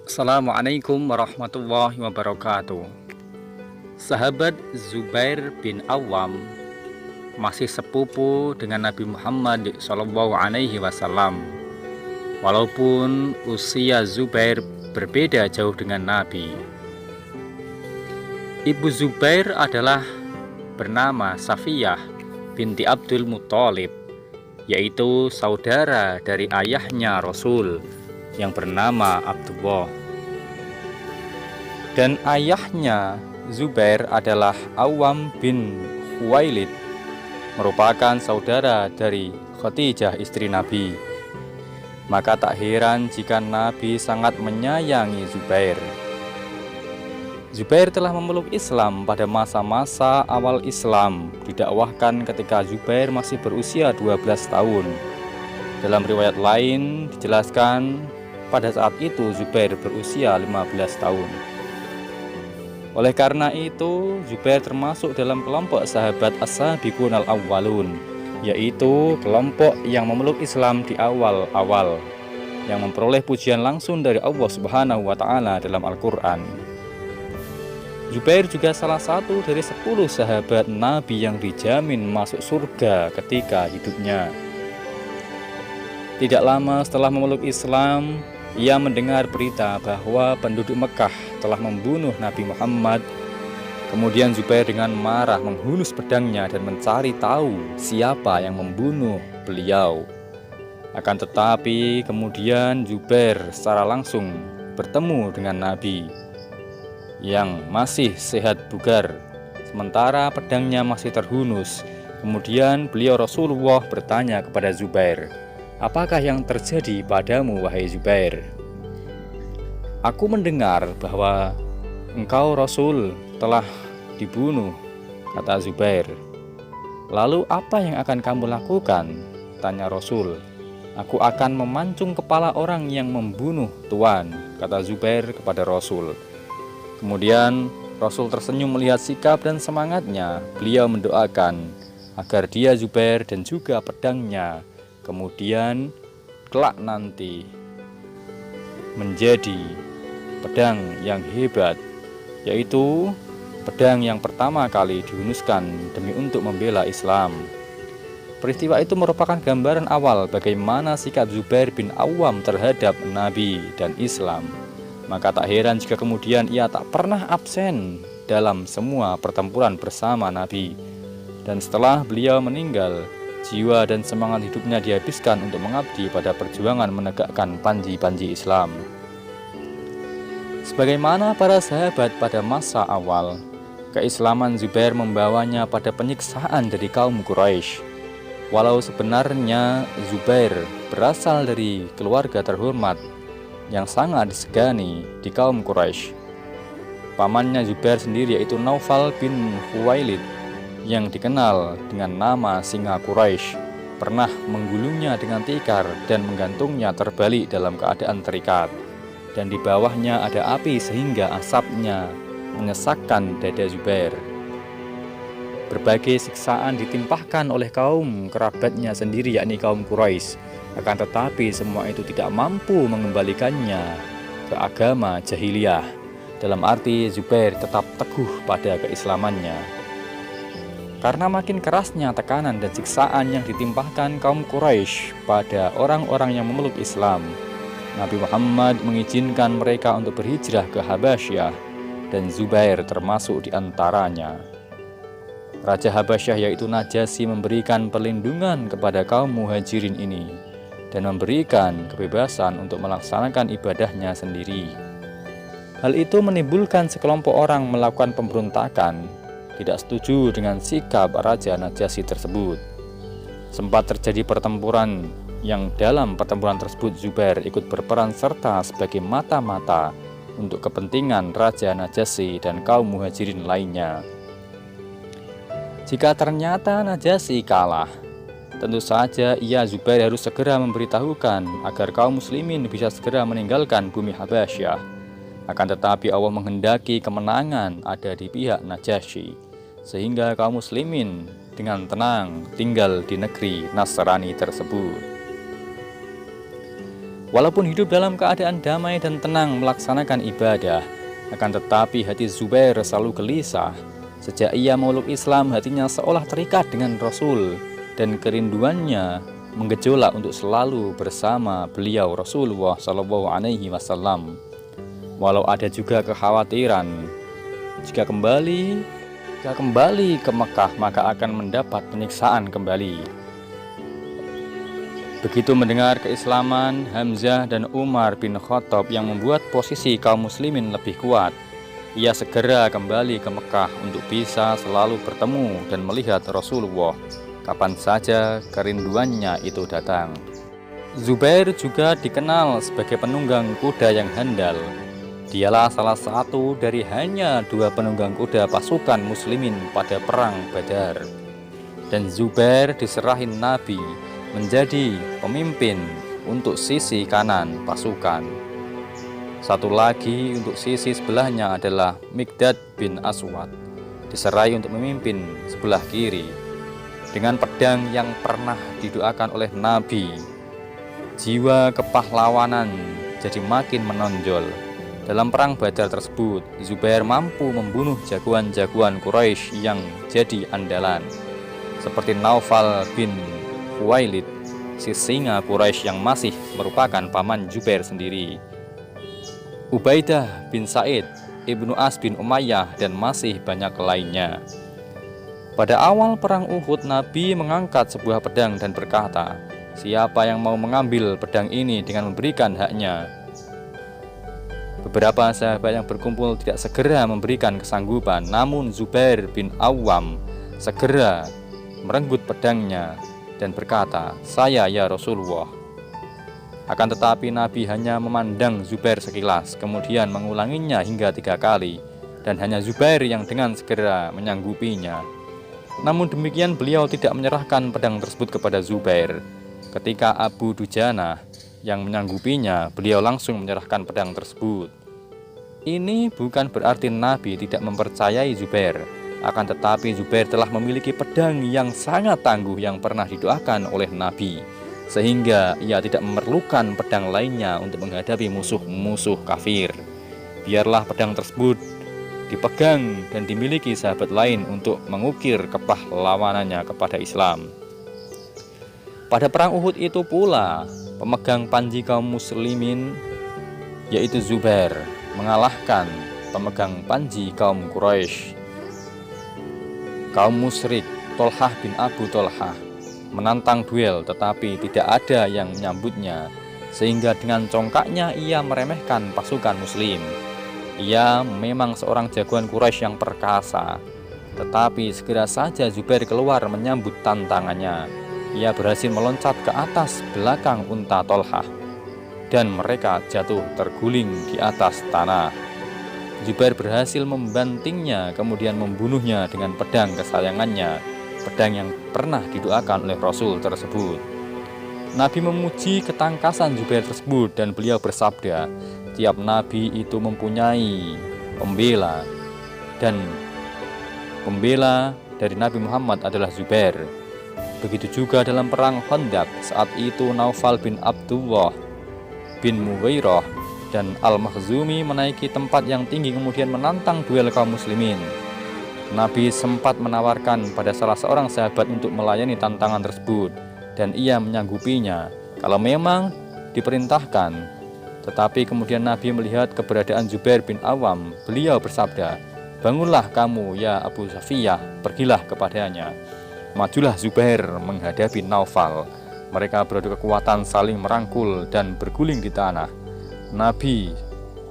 Assalamualaikum warahmatullahi wabarakatuh. Sahabat Zubair bin Awam masih sepupu dengan Nabi Muhammad SAW. Walaupun usia Zubair berbeda jauh dengan Nabi. Ibu Zubair adalah bernama Safiyah binti Abdul Muthalib, yaitu saudara dari ayahnya Rasul yang bernama Abdullah. Dan ayahnya Zubair adalah Awam bin Khuwailid, merupakan saudara dari Khadijah istri Nabi. Maka tak heran jika Nabi sangat menyayangi Zubair. Zubair telah memeluk Islam pada masa-masa awal Islam, didakwahkan ketika Zubair masih berusia 12 tahun. Dalam riwayat lain dijelaskan pada saat itu Zubair berusia 15 tahun. Oleh karena itu, Zubair termasuk dalam kelompok sahabat As-Sabiqun al-Awwalun, yaitu kelompok yang memeluk Islam di awal-awal, yang memperoleh pujian langsung dari Allah Subhanahu wa Ta'ala dalam Al-Quran. Zubair juga salah satu dari 10 sahabat Nabi yang dijamin masuk surga ketika hidupnya. Tidak lama setelah memeluk Islam, ia mendengar berita bahwa penduduk Mekah telah membunuh Nabi Muhammad. Kemudian Zubair dengan marah menghunus pedangnya dan mencari tahu siapa yang membunuh beliau. Akan tetapi kemudian Zubair secara langsung bertemu dengan Nabi yang masih sehat bugar, sementara pedangnya masih terhunus. Kemudian beliau Rasulullah bertanya kepada Zubair, "Apakah yang terjadi padamu, wahai Zubair?" "Aku mendengar bahwa engkau Rasul telah dibunuh," kata Zubair. "Lalu apa yang akan kamu lakukan?" tanya Rasul. "Aku akan memancung kepala orang yang membunuh Tuan," kata Zubair kepada Rasul. Kemudian Rasul tersenyum melihat sikap dan semangatnya. Beliau mendoakan agar dia, Zubair, dan juga pedangnya kemudian kelak nanti menjadi pedang yang hebat, yaitu pedang yang pertama kali dihunuskan demi untuk membela Islam. Peristiwa itu merupakan gambaran awal bagaimana sikap Zubair bin Awam terhadap Nabi dan Islam. Maka tak heran jika kemudian ia tak pernah absen dalam semua pertempuran bersama Nabi. Dan setelah beliau meninggal, jiwa dan semangat hidupnya dihabiskan untuk mengabdi pada perjuangan menegakkan panji-panji Islam. Sebagaimana para sahabat pada masa awal, keislaman Zubair membawanya pada penyiksaan dari kaum Quraisy. Walau sebenarnya Zubair berasal dari keluarga terhormat yang sangat disegani di kaum Quraisy, pamannya Zubair sendiri yaitu Naufal bin Khuwailid yang dikenal dengan nama Singa Quraisy pernah menggulungnya dengan tikar dan menggantungnya terbalik dalam keadaan terikat, dan di bawahnya ada api sehingga asapnya menyesakkan dada Zubair. Berbagai siksaan ditimpahkan oleh kaum kerabatnya sendiri yakni kaum Quraisy, akan tetapi semua itu tidak mampu mengembalikannya ke agama jahiliyah. Dalam arti Zubair tetap teguh pada keislamannya. Karena makin kerasnya tekanan dan siksaan yang ditimpahkan kaum Quraisy pada orang-orang yang memeluk Islam, Nabi Muhammad mengizinkan mereka untuk berhijrah ke Habasyah, dan Zubair termasuk di antaranya. Raja Habasyah yaitu Najasyi memberikan perlindungan kepada kaum muhajirin ini dan memberikan kebebasan untuk melaksanakan ibadahnya sendiri. Hal itu menimbulkan sekelompok orang melakukan pemberontakan, tidak setuju dengan sikap Raja Najasyi tersebut. Sempat terjadi pertempuran yang dalam pertempuran tersebut Zubair ikut berperan serta sebagai mata-mata untuk kepentingan Raja Najasyi dan kaum muhajirin lainnya. Jika ternyata Najasyi kalah, tentu saja ia Zubair harus segera memberitahukan agar kaum muslimin bisa segera meninggalkan bumi Habasyah. Akan tetapi Allah menghendaki kemenangan ada di pihak Najasyi, sehingga kaum muslimin dengan tenang tinggal di negeri Nasrani tersebut. Walaupun hidup dalam keadaan damai dan tenang melaksanakan ibadah, akan tetapi hati Zubair selalu gelisah. Sejak ia memeluk Islam, hatinya seolah terikat dengan Rasul, dan kerinduannya menggejolak untuk selalu bersama beliau Rasulullah SAW. Walau ada juga kekhawatiran, jika kembali ke Mekah maka akan mendapat penyiksaan kembali. Begitu mendengar keislaman Hamzah dan Umar bin Khattab yang membuat posisi kaum muslimin lebih kuat, ia segera kembali ke Mekah untuk bisa selalu bertemu dan melihat Rasulullah kapan saja kerinduannya itu datang. Zubair juga dikenal sebagai penunggang kuda yang handal. Dialah salah satu dari hanya 2 penunggang kuda pasukan muslimin pada perang Badar. Dan Zubair diserahin Nabi menjadi pemimpin untuk sisi kanan pasukan. Satu lagi untuk sisi sebelahnya adalah Miqdad bin Aswad, diserai untuk memimpin sebelah kiri. Dengan pedang yang pernah didoakan oleh Nabi, jiwa kepahlawanan jadi makin menonjol. Dalam perang Badar tersebut, Zubair mampu membunuh jagoan-jagoan Quraisy yang jadi andalan, seperti Naufal bin Khuwailid, si singa Quraisy yang masih merupakan paman Zubair sendiri, Ubaidah bin Said, Ibnu As bin Umayyah, dan masih banyak lainnya. Pada awal perang Uhud, Nabi mengangkat sebuah pedang dan berkata, "Siapa yang mau mengambil pedang ini dengan memberikan haknya?" Beberapa sahabat yang berkumpul tidak segera memberikan kesanggupan, namun Zubair bin Awam segera merenggut pedangnya dan berkata, "Saya ya Rasulullah." Akan tetapi Nabi hanya memandang Zubair sekilas, kemudian mengulanginya hingga 3 kali, dan hanya Zubair yang dengan segera menyanggupinya. Namun demikian beliau tidak menyerahkan pedang tersebut kepada Zubair. Ketika Abu Dujana yang menyanggupinya, beliau langsung menyerahkan pedang tersebut. Ini bukan berarti Nabi tidak mempercayai Zubair. Akan tetapi Zubair telah memiliki pedang yang sangat tangguh yang pernah didoakan oleh Nabi, sehingga ia tidak memerlukan pedang lainnya untuk menghadapi musuh-musuh kafir. Biarlah pedang tersebut dipegang dan dimiliki sahabat lain untuk mengukir kepahlawanannya kepada Islam. Pada perang Uhud itu pula, pemegang panji kaum muslimin yaitu Zubair mengalahkan pemegang panji kaum Quraisy. Kaum musyrik Tolhah bin Abu Tolhah menantang duel, tetapi tidak ada yang menyambutnya, sehingga dengan congkaknya ia meremehkan pasukan muslim. Ia memang seorang jagoan Quraisy yang perkasa, tetapi segera saja Zubair keluar menyambut tantangannya. Ia berhasil meloncat ke atas belakang unta Tolhah, dan mereka jatuh terguling di atas tanah. Zubair berhasil membantingnya, kemudian membunuhnya dengan pedang kesayangannya, pedang yang pernah didoakan oleh Rasul tersebut. Nabi memuji ketangkasan Zubair tersebut, dan beliau bersabda, tiap Nabi itu mempunyai pembela, dan pembela dari Nabi Muhammad adalah Zubair. Begitu juga dalam perang Khandaq, saat itu Naufal bin Abdullah bin Muwairah dan Al-Makhzumi menaiki tempat yang tinggi kemudian menantang duel kaum muslimin. Nabi sempat menawarkan pada salah seorang sahabat untuk melayani tantangan tersebut, dan ia menyanggupinya kalau memang diperintahkan. Tetapi kemudian Nabi melihat keberadaan Zubair bin Awam, beliau bersabda, "Bangunlah kamu ya Abu Safiyah, pergilah kepadanya." Majulah Zubair menghadapi Naufal. Mereka beradu kekuatan, saling merangkul dan berguling di tanah. Nabi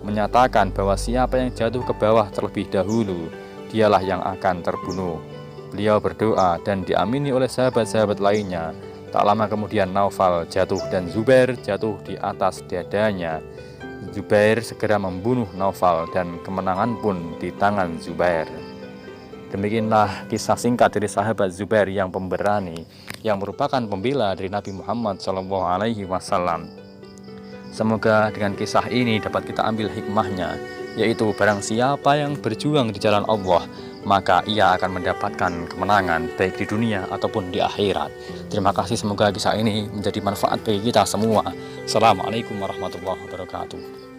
menyatakan bahwa siapa yang jatuh ke bawah terlebih dahulu, dialah yang akan terbunuh. Beliau berdoa dan diamini oleh sahabat-sahabat lainnya. Tak lama kemudian Naufal jatuh dan Zubair jatuh di atas dadanya. Zubair segera membunuh Naufal dan kemenangan pun di tangan Zubair. Demikianlah kisah singkat dari sahabat Zubair yang pemberani, yang merupakan pembela dari Nabi Muhammad SAW. Semoga dengan kisah ini dapat kita ambil hikmahnya, yaitu barang siapa yang berjuang di jalan Allah, maka ia akan mendapatkan kemenangan baik di dunia ataupun di akhirat. Terima kasih, semoga kisah ini menjadi manfaat bagi kita semua. Assalamualaikum warahmatullahi wabarakatuh.